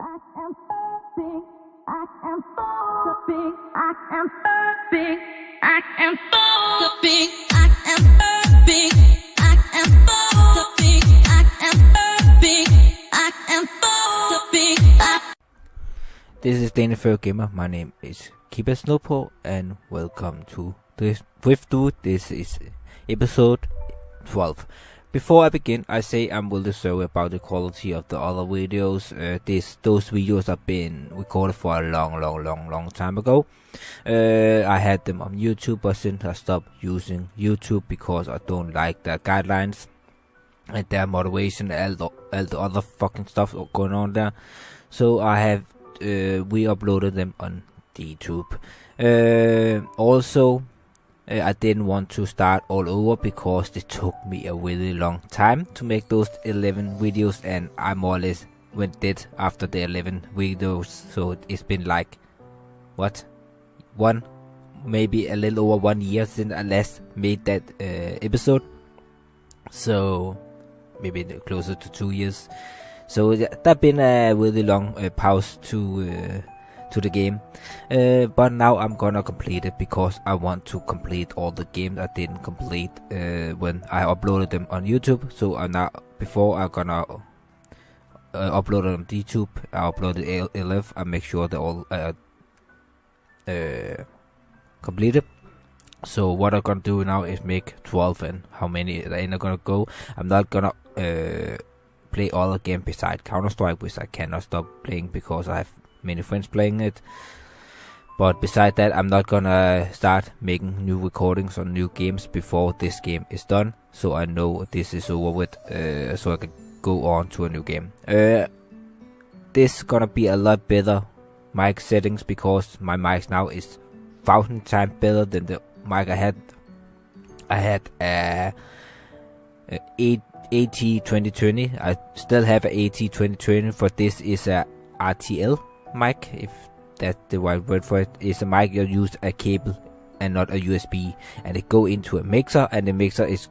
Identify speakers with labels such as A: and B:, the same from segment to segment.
A: I am Furry. I am Furry. I am Furry. I am Furry. I am Furry. I am Furry. I am Furry. I am Furry.
B: This is Danish Furry Gamer. My name is Kiba Snowpaw and welcome to Driftwood. This is episode 12. Before I begin, I say I'm really sorry about the quality of the other videos. Those videos have been recorded for a long time ago. I had them on YouTube, but since I stopped using YouTube because I don't like their guidelines and their moderation and all the other fucking stuff going on there, so I have re-uploaded them on YouTube. Also, I didn't want to start all over because it took me a really long time to make those 11 videos, and I more or less went dead after the 11 videos. So it's been like, maybe a little over 1 year since I last made that episode. So maybe closer to 2 years. So that's been a really long pause to the game, but now I'm gonna complete it because I want to complete all the games I didn't complete when I uploaded them on YouTube. So before I'm gonna upload it on YouTube, I uploaded 11. I make sure they're all completed. So what I'm gonna do now is make 12, and how many are gonna go. I'm not gonna play other games besides Counter-Strike, which I cannot stop playing because I have many friends playing it. But besides that, I'm not gonna start making new recordings on new games before this game is done, so I know this is over with, so I can go on to a new game. This is gonna be a lot better mic settings because my mic now is 1,000 times better than the mic I had. I had a AT2020. I still have a AT2020, for this is a RTL mic, if that's the right word for it. It's a mic you use a cable and not a USB, and it go into a mixer, and the mixer is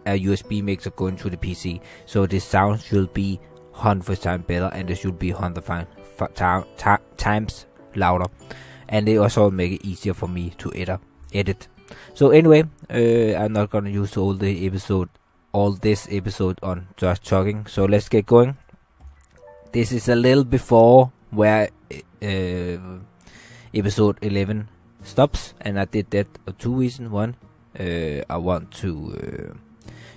B: a USB mixer going to the PC. So the sound should be 100 times better, and it should be 100 times louder, and they also make it easier for me to edit. So anyway, I'm not gonna use all this episode on just talking, so let's get going. This is a little before where episode 11 stops, and I did that for two reasons. One, I want to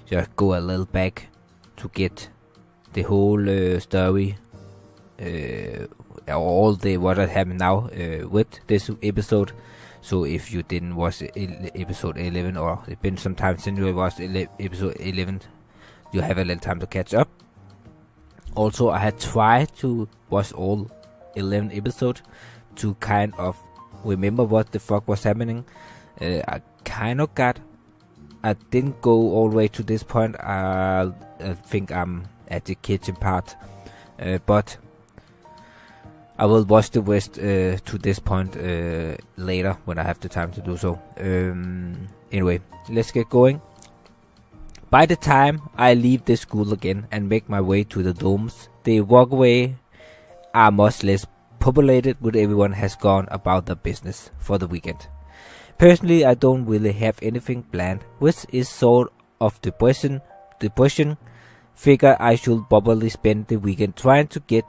B: just go a little back to get the whole story, all the what happened now with this episode. So if you didn't watch episode 11, or it's been some time since you watched episode 11, you have a little time to catch up. Also, I had tried to watch all 11 episodes to kind of remember what the fuck was happening. I kind of I didn't go all the way to this point. I think I'm at the kitchen part, but I will watch the rest to this point later when I have the time to do so. Anyway, let's get going. By the time I leave the school again and make my way to the domes, the walkway are much less populated, with everyone has gone about their business for the weekend. Personally, I don't really have anything planned, which is sort of depression. Figure I should probably spend the weekend trying to get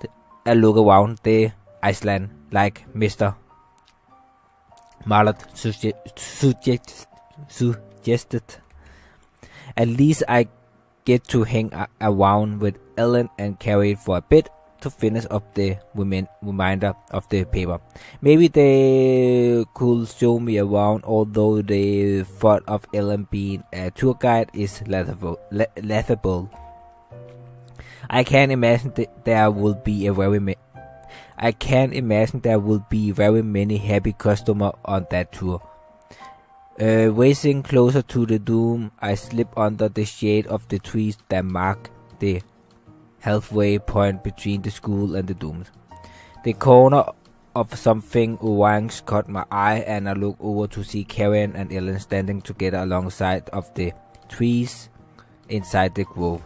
B: a look around the Iceland, like Mr. Marlott suggested. At least I get to hang around with Ellen and Carrie for a bit to finish up the reminder of the paper. Maybe they could show me around, although the thought of Ellen being a tour guide is laughable. I can imagine there will be very many happy customers on that tour. Racing closer to the dome, I slip under the shade of the trees that mark the halfway point between the school and the dome. The corner of something orange caught my eye, and I look over to see Karen and Ellen standing together alongside of the trees inside the grove.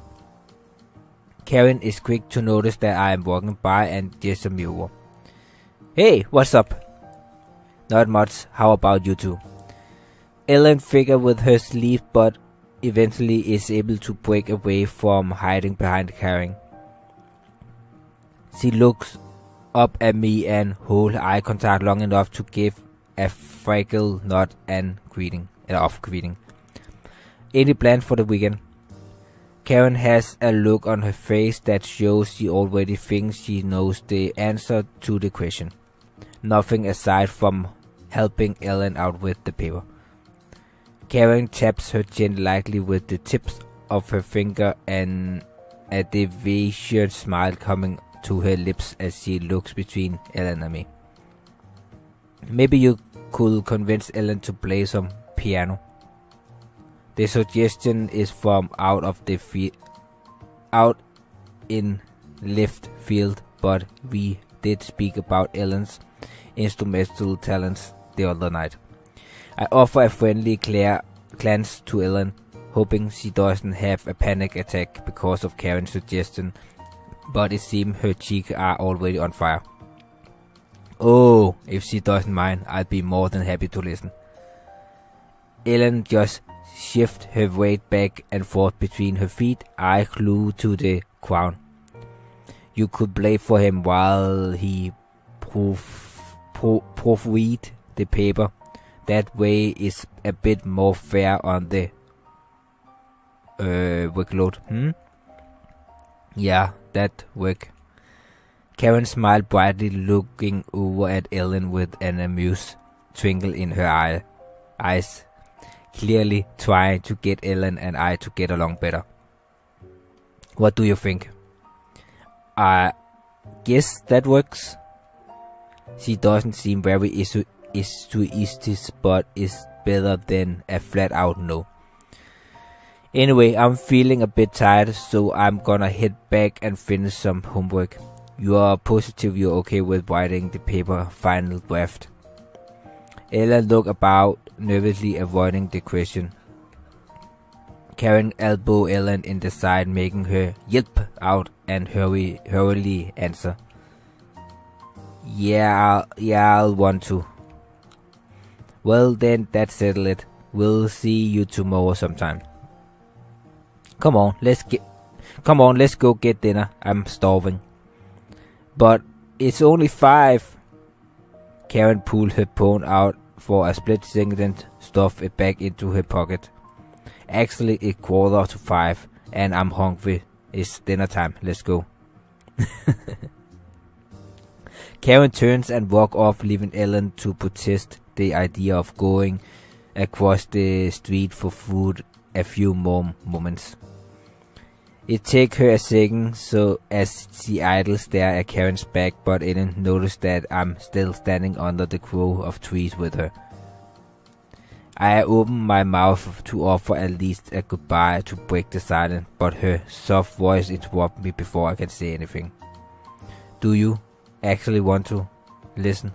B: Karen is quick to notice that I am walking by and gestures me over. Hey, what's up? Not much, how about you two? Ellen figures with her sleeve but eventually is able to break away from hiding behind Karen. She looks up at me and holds eye contact long enough to give a fragile nod and greeting. Any plan for the weekend? Karen has a look on her face that shows she already thinks she knows the answer to the question. Nothing aside from helping Ellen out with the paper. Karen taps her chin lightly with the tips of her finger and a devious smile coming to her lips as she looks between Ellen and me. Maybe you could convince Ellen to play some piano. The suggestion is from out in left field, but we did speak about Ellen's instrumental talents the other night. I offer a friendly glance to Ellen, hoping she doesn't have a panic attack because of Karen's suggestion, but it seems her cheeks are already on fire. Oh, if she doesn't mind, I'd be more than happy to listen. Ellen just shifts her weight back and forth between her feet, eye glued to the ground. You could play for him while he proofread the paper. That way is a bit more fair on the workload. Yeah, that work. Karen smiled brightly, looking over at Ellen with an amused twinkle in her eyes, clearly trying to get Ellen and I to get along better. What do you think? I guess that works. She doesn't seem very enthusiastic, but is better than a flat-out no. Anyway, I'm feeling a bit tired, so I'm gonna head back and finish some homework. You are positive you're okay with writing the paper final draft? Ellen looked about, nervously avoiding the question. Karen elbowed Ellen in the side, making her yelp out and hurriedly answer. Yeah, I'll want to. Well then, that's settled it. We'll see you tomorrow sometime. Come on, let's go get dinner. I'm starving. But it's only 5. Karen pulled her phone out for a split second, stuffed it back into her pocket. Actually, it's 4:45, and I'm hungry. It's dinner time. Let's go. Karen turns and walks off, leaving Ellen to protest the idea of going across the street for food a few more moments. It takes her a second, so as she idly stares at Karen's back, but Ellen notices that I'm still standing under the grove of trees with her. I open my mouth to offer at least a goodbye to break the silence, but her soft voice interrupts me before I can say anything. Do you actually want to listen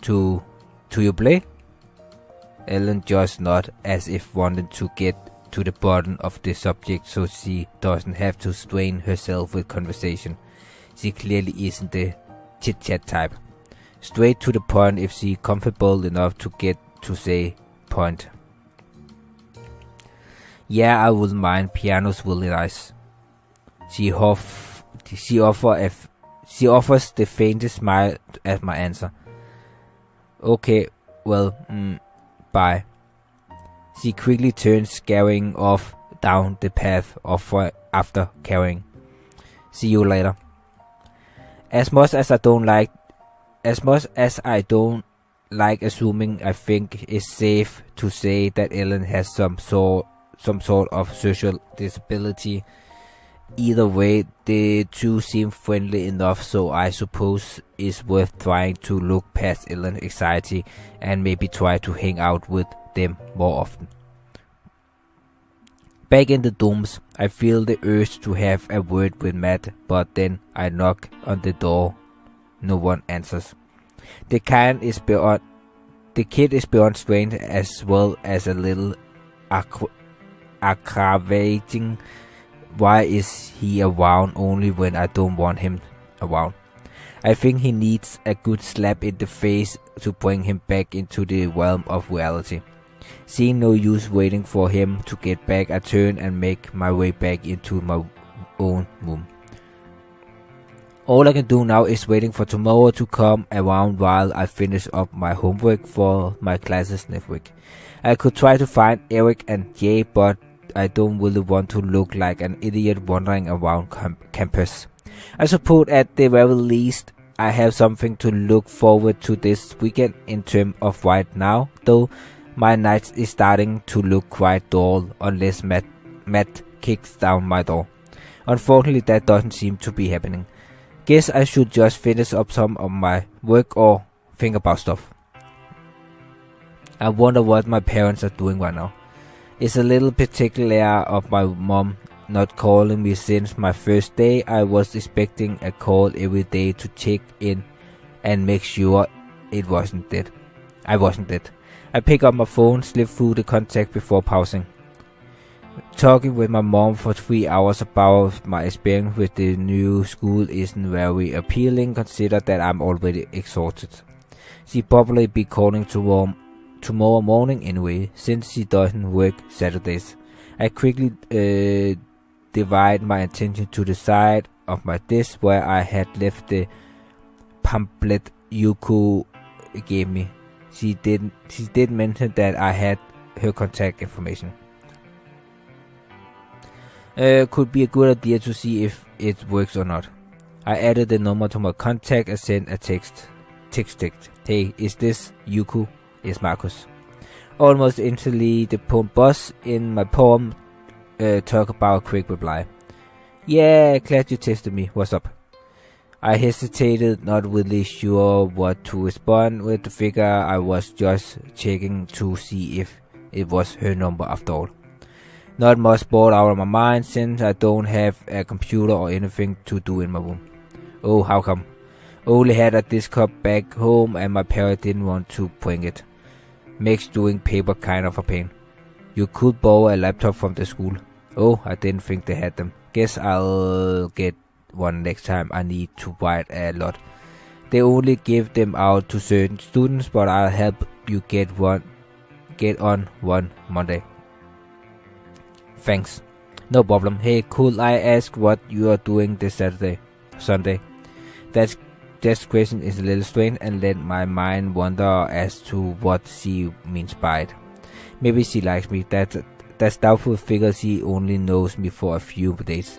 B: to you play? Ellen just nods as if wanting to get to the bottom of the subject so she doesn't have to strain herself with conversation. She clearly isn't the chit-chat type. Straight to the point if she's comfortable enough to get to say point. Yeah, I wouldn't mind. Piano's really nice. She offers the faintest smile at my answer. Okay, well, bye. She quickly turns, scurrying off down the path after Karen. See you later. As much as I don't like assuming, I think it's safe to say that Ellen has some sort of social disability. Either way, the two seem friendly enough, so I suppose it's worth trying to look past Ellen's anxiety and maybe try to hang out with them more often. Back in the dorms, I feel the urge to have a word with Matt, but then I knock on the door. No one answers. The kid is beyond strange, as well as a little aggravating, Why is he around only when I don't want him around? I think he needs a good slap in the face to bring him back into the realm of reality. Seeing no use waiting for him to get back, I turn and make my way back into my own room. All I can do now is waiting for tomorrow to come around while I finish up my homework for my classes next week. I could try to find Eric and Jay, but I don't really want to look like an idiot wandering around campus. I suppose at the very least I have something to look forward to this weekend in terms of right now, though my night is starting to look quite dull unless Matt kicks down my door. Unfortunately, that doesn't seem to be happening. Guess I should just finish up some of my work or think about stuff. I wonder what my parents are doing right now. It's a little particular of my mom not calling me since my first day. I was expecting a call every day to check in and make sure I wasn't dead. I pick up my phone, slip through the contact before pausing. Talking with my mom for 3 hours about my experience with the new school isn't very appealing, consider that I'm already exhausted. She'll probably be calling tomorrow morning anyway, since she doesn't work Saturdays. I quickly divide my attention to the side of my desk where I had left the pamphlet Yuko gave me. She did mention that I had her contact information. Could be a good idea to see if it works or not. I added the number to my contact and sent a text. Hey, is this Yuko? It's Marcus. Almost instantly, the poem boss in my poem talk about a quick reply. Yeah, glad you tested me. What's up? I hesitated, not really sure what to respond with. The figure I was just checking to see if it was her number after all. Not much bored out of my mind since I don't have a computer or anything to do in my room. Oh, how come? Only had a desktop back home and my parents didn't want to bring it. Makes doing paper kind of a pain. You could borrow a laptop from the school. Oh, I didn't think they had them. Guess I'll get one next time I need to write a lot. They only give them out to certain students, but I'll help you get on one Monday. Thanks. No problem. Hey, could I ask what you are doing this Sunday? That question is a little strange and let my mind wander as to what she means by it. Maybe she likes me. That's doubtful, figure she only knows me for a few days.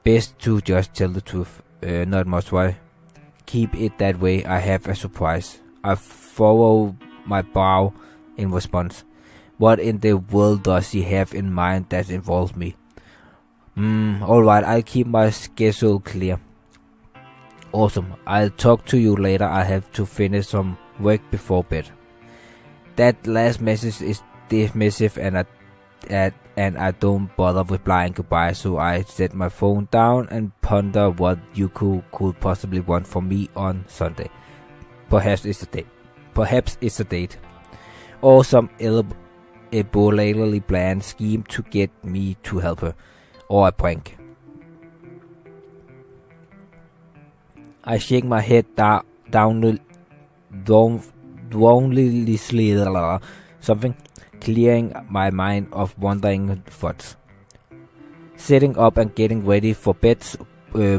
B: Best to just tell the truth. Not much why. Keep it that way. I have a surprise. I furrow my brow in response. What in the world does she have in mind that involves me? Alright, I'll keep my schedule clear. Awesome, I'll talk to you later. I have to finish some work before bed. That last message is dismissive and I don't bother replying goodbye, so I set my phone down and ponder what Yuko could possibly want from me on Sunday. Perhaps it's a date. Or some elaborately planned scheme to get me to help her. Or a prank. I shake my head downly something, clearing my mind of wandering thoughts. Setting up and getting ready for bed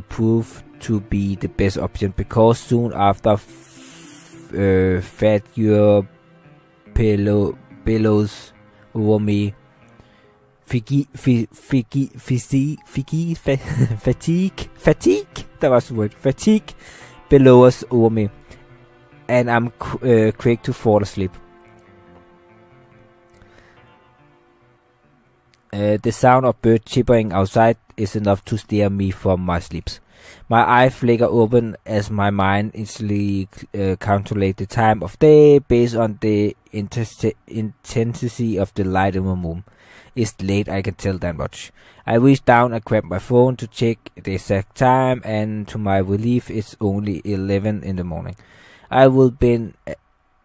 B: proved to be the best option because soon after fatigue billows over me. Fatigue. That was the word. Fatigue billows over me, and I'm quick to fall asleep. The sound of birds chirping outside is enough to steer me from my sleeps. My eyes flicker open as my mind instantly calculates the time of day based on the intensity of the light in the room. It's late, I can tell that much. I reach down and grab my phone to check the exact time, and to my relief, it's only 11 in the morning. I will be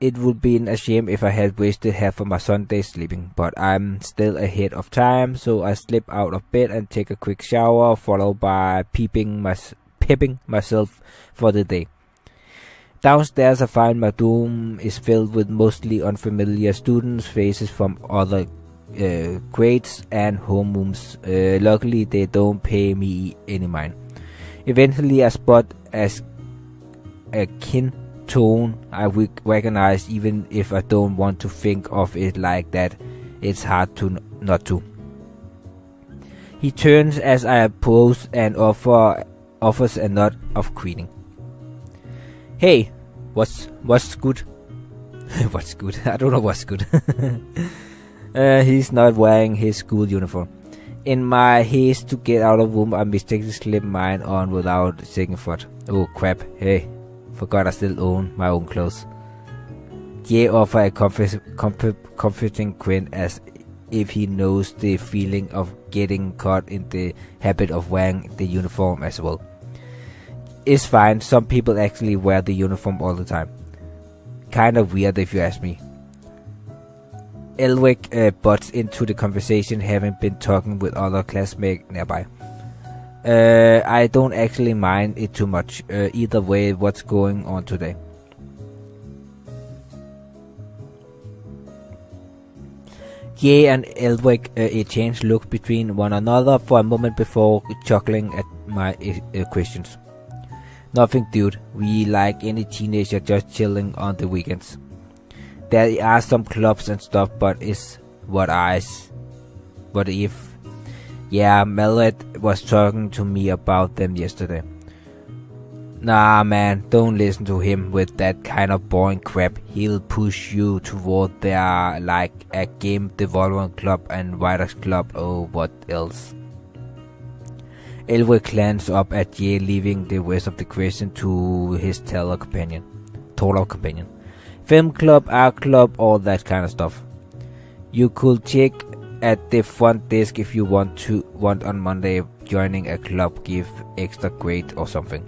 B: it would be a shame if I had wasted half of my Sunday sleeping, but I'm still ahead of time, so I slip out of bed and take a quick shower, followed by pepping myself for the day. Downstairs I find my dorm is filled with mostly unfamiliar students' faces from other grades and homerooms. Luckily they don't pay me any mind. Eventually I spot a kin tone I recognize, even if I don't want to think of it like that. It's hard to not to. He turns as I approach and offers a nod of greeting. Hey, what's good? What's good? I don't know what's good. He's not wearing his school uniform. In my haste to get out of room, I mistakenly slip mine on without a second thought. Oh crap, hey, forgot I still own my own clothes. Jay offers a comforting grin as if he knows the feeling of getting caught in the habit of wearing the uniform as well. It's fine, some people actually wear the uniform all the time. Kind of weird if you ask me. Elric butts into the conversation, having been talking with other classmates nearby. I don't actually mind it too much. Either way, what's going on today? Jay and Elric exchange look between one another for a moment before chuckling at my questions. Nothing, dude. We like any teenager just chilling on the weekends. There are some clubs and stuff, but it's what if? Yeah, Mallet was talking to me about them yesterday. Nah, man, don't listen to him with that kind of boring crap. He'll push you toward their like a game development club and writers club or what else. Elric glanced up at Jay, leaving the rest of the question to his taller companion. Film club, art club, all that kind of stuff. You could check at the front desk if you want on Monday. Joining a club give extra grade or something.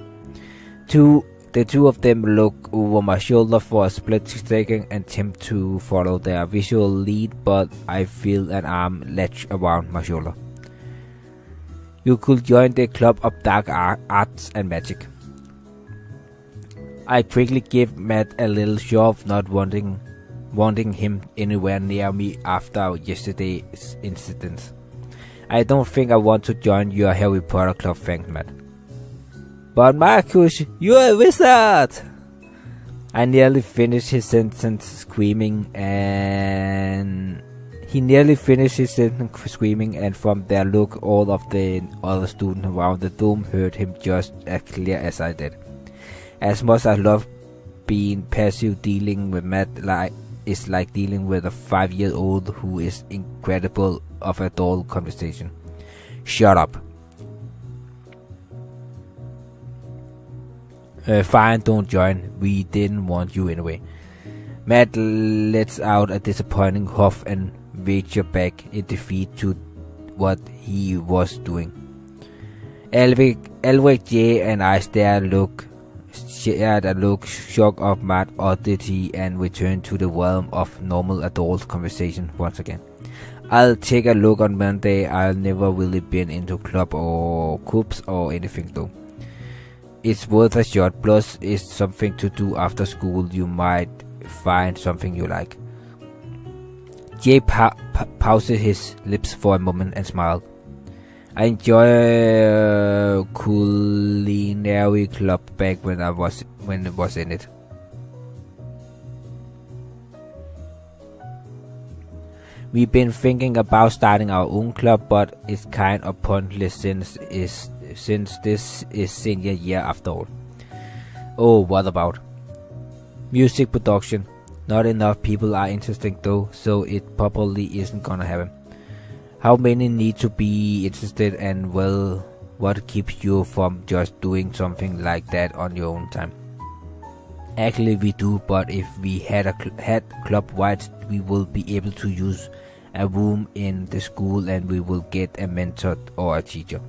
B: The two of them look over my shoulder for a split second and attempt to follow their visual lead, but I feel an arm latch around my shoulder. You could join the Club of Dark Arts and Magic. I quickly give Matt a little shove, not wanting him anywhere near me after yesterday's incident. I don't think I want to join your Harry Potter club, thanks, Matt. But Marcus, you're a wizard! I nearly finished his sentence screaming, and from their look, all of the other students around the dome heard him just as clear as I did. As much as I love being passive, dealing with Matt is like dealing with a 5-year-old who is incredible of adult conversation. Shut up. Fine, don't join. We didn't want you anyway. Matt lets out a disappointing huff and wager back in defeat to what he was doing. Elric, Jay, and I shared a look, shock of mad oddity, and returned to the realm of normal adult conversation once again. I'll take a look on Monday. I've never really been into club or clubs or anything though. It's worth a shot, plus it's something to do after school. You might find something you like. Jay pouted his lips for a moment and smiled. I enjoy culinary club back when it was in it. We've been thinking about starting our own club, but it's kind of pointless since this is senior year after all. Oh, what about? Music production. Not enough people are interested though, so it probably isn't gonna happen. How many need to be interested, and well, what keeps you from just doing something like that on your own time? Actually we do, but if we had club rights, we will be able to use a room in the school and we will get a mentor or a teacher.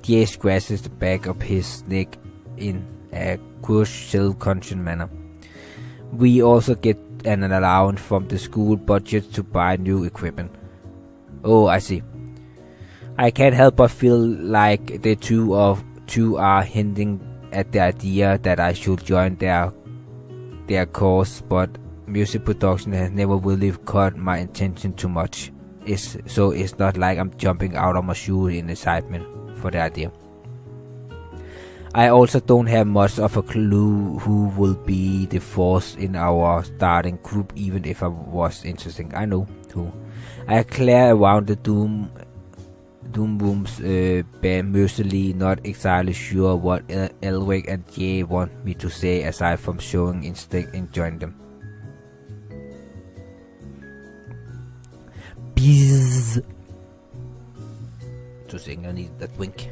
B: Jay scratches the back of his neck in a cruel, self-conscious manner. We also get an allowance from the school budget to buy new equipment. Oh, I see. I can't help but feel like the two are hinting at the idea that I should join their course, but music production has never really caught my attention too much. So it's not like I'm jumping out of my shoe in excitement for the idea. I also don't have much of a clue who will be the force in our starting group, even if I was interested. I know who. I clear around the Doom Boom's band mercilessly, not exactly sure what Elwick and Jay want me to say aside from showing instinct in joining them. Bees. To sing, I need that wink.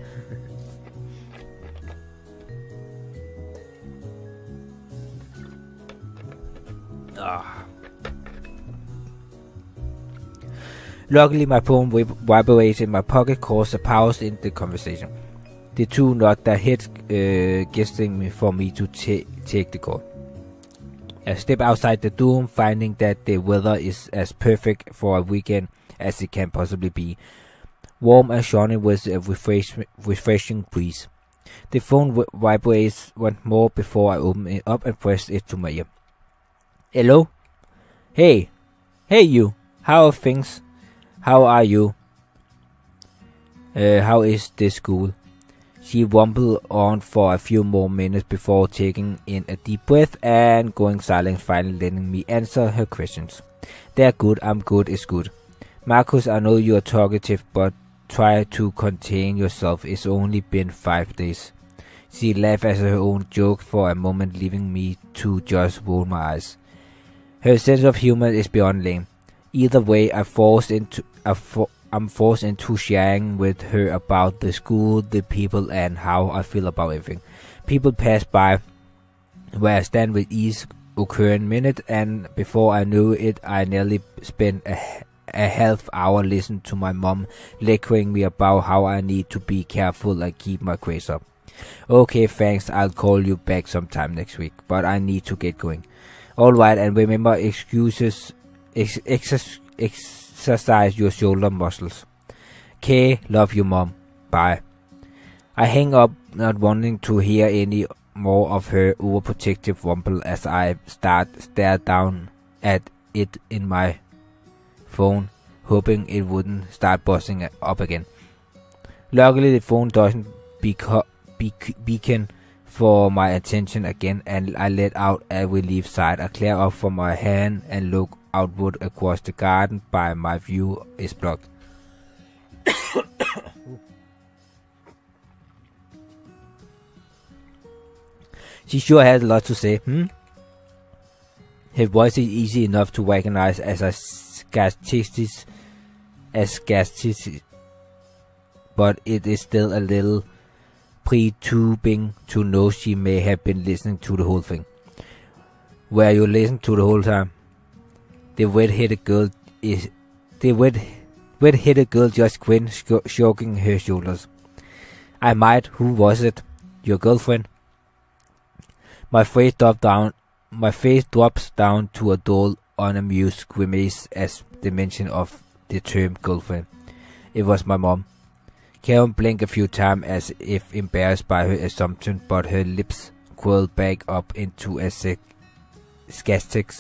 B: Luckily, my phone vibrated in my pocket caused a pause in the conversation. The two nod their heads, gesturing for me to take the call. I step outside the dorm, finding that the weather is as perfect for a weekend as it can possibly be. Warm and sunny with a refreshing breeze. The phone vibrates once more before I open it up and press it to my ear. Hello? Hey you. How are things? How are you? How is the school? She rumbled on for a few more minutes before taking in a deep breath and going silent, finally letting me answer her questions. They're good, I'm good, it's good. Marcus, I know you're talkative, but try to contain yourself. It's only been 5 days. She laughed at her own joke for a moment, leaving me to just roll my eyes. Her sense of humor is beyond lame. Either way, I'm forced into sharing with her about the school, the people, and how I feel about everything. People pass by where I stand with each occurring minute, and before I knew it, I nearly spent a half hour listening to my mom lecturing me about how I need to be careful and keep my grades up. Okay, thanks, I'll call you back sometime next week, but I need to get going. Alright, and remember, exercise your shoulder muscles. K, love you, mom. Bye. I hang up, not wanting to hear any more of her overprotective rumble as I stare down at it in my phone, hoping it wouldn't start buzzing up again. Luckily, the phone doesn't beacon for my attention again, and I let out a relief sigh. I clear up from my hand and look outward across the garden, but my view is blocked. She sure has a lot to say, Her voice is easy enough to recognize as a scarcity, but it is still a little pre-tubing to know she may have been listening to the whole thing. Were you listening to the whole time? The red-headed girl just grinned, shrugging her shoulders. I might. Who was it? Your girlfriend? My face drops down to a dull, unamused grimace as the mention of the term girlfriend. It was my mom. Karen blinked a few times as if embarrassed by her assumption, but her lips curled back up into a sarcastic,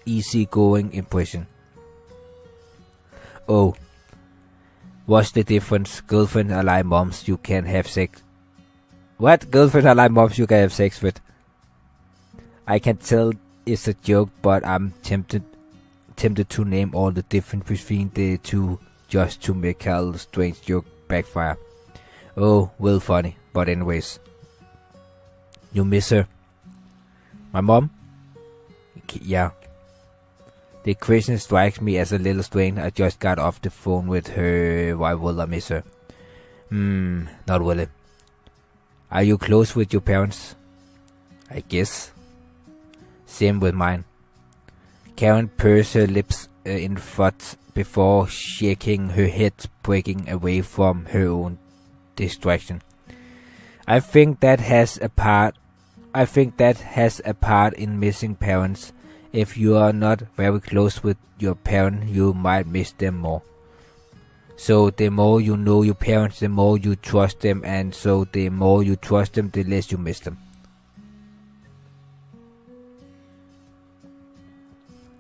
B: easy-going impression. Oh, what's the difference? Girlfriends are like moms you can have sex. What? Girlfriends are like moms you can have sex with. I can tell it's a joke, but I'm tempted to name all the difference between the two just to make Carl's strange joke backfire. Oh, well, funny. But anyways, you miss her? My mom? Yeah. The question strikes me as a little strange. I just got off the phone with her. Why will I miss her? Not really. Are you close with your parents? I guess. Same with mine. Karen pursed her lips in thought before shaking her head, breaking away from her own distraction. I think that has a part I think that has a part in missing parents. If you are not very close with your parent, you might miss them more. So the more you know your parents, the more you trust them, and so the more you trust them, the less you miss them.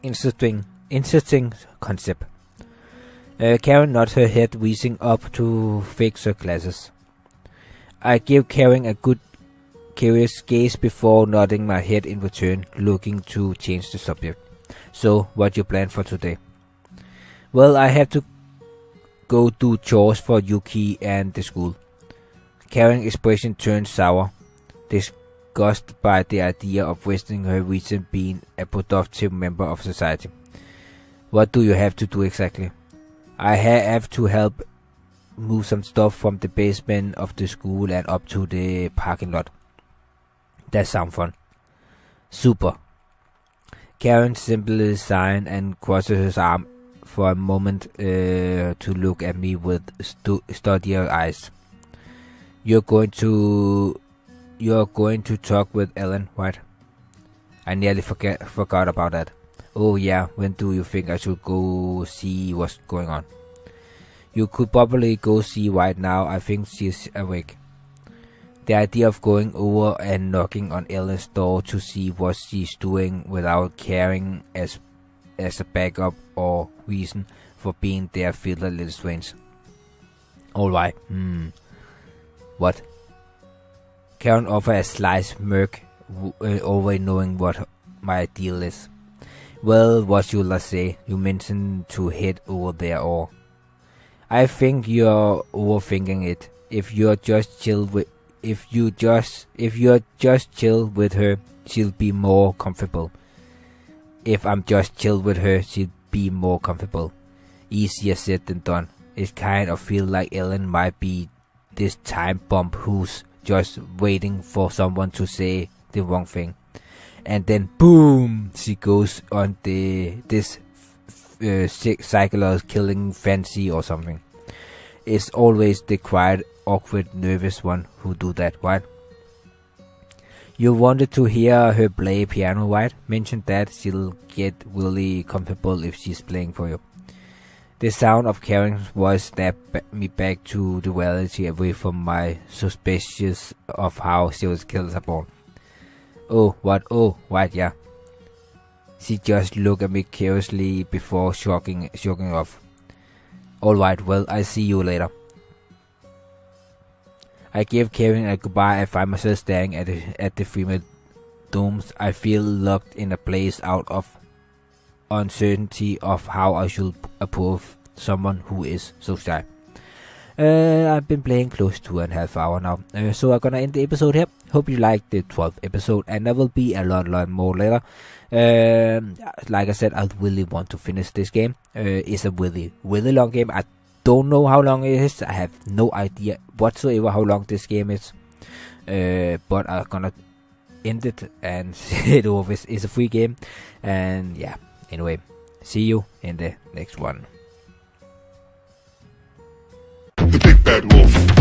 B: Interesting concept. Karen nods her head, wheezing up to fix her glasses. I give Karen a good curious gaze before nodding my head in return, looking to change the subject. So, what you plan for today? Well, I have to go do chores for Yuki and the school. Karen's expression turns sour, disgusted by the idea of wasting her reason being a productive member of society. What do you have to do exactly? I have to help move some stuff from the basement of the school and up to the parking lot. That sounds fun. Super. Karen simply sighs and crosses her arm for a moment to look at me with studier eyes. You're going to talk with Ellen, right? I nearly forgot about that. Oh yeah, when do you think I should go see what's going on? You could probably go see right now. I think she's awake. The idea of going over and knocking on Ellen's door to see what she's doing without caring as a backup or reason for being there feels a little strange. Alright, What? Karen offers a slight smirk over knowing what my deal is. Well, what should I say? You mentioned to head over there, or I think you're overthinking it. If you're just chill with her, she'll be more comfortable. If I'm just chill with her, she'll be more comfortable. Easier said than done. It kind of feels like Ellen might be this time bomb who's just waiting for someone to say the wrong thing. And then boom, she goes on this psychological killing fancy or something. It's always the quiet, awkward, nervous one who do that, right? You wanted to hear her play piano, right? Mentioned that she'll get really comfortable if she's playing for you. The sound of Karen's voice snapped me back to the reality, away from my suspicions of how serial killers are born. Oh, what? Oh, right, yeah. She just looked at me curiously before shrugging off. Alright, well, I'll see you later. I give Karen a goodbye and find myself staring at the female domes. I feel locked in a place out of uncertainty of how I should approve someone who is so shy. I've been playing close to 2.5 hours now, so I'm gonna end the episode here. Hope you liked the 12th episode, and there will be a lot more later. Like I said, I really want to finish this game. It's a really long game. I don't know how long it is. I have no idea whatsoever how long this game is. But I'm gonna end it and it always is a free game. And yeah, anyway, see you in the next one.
C: The big bad wolf.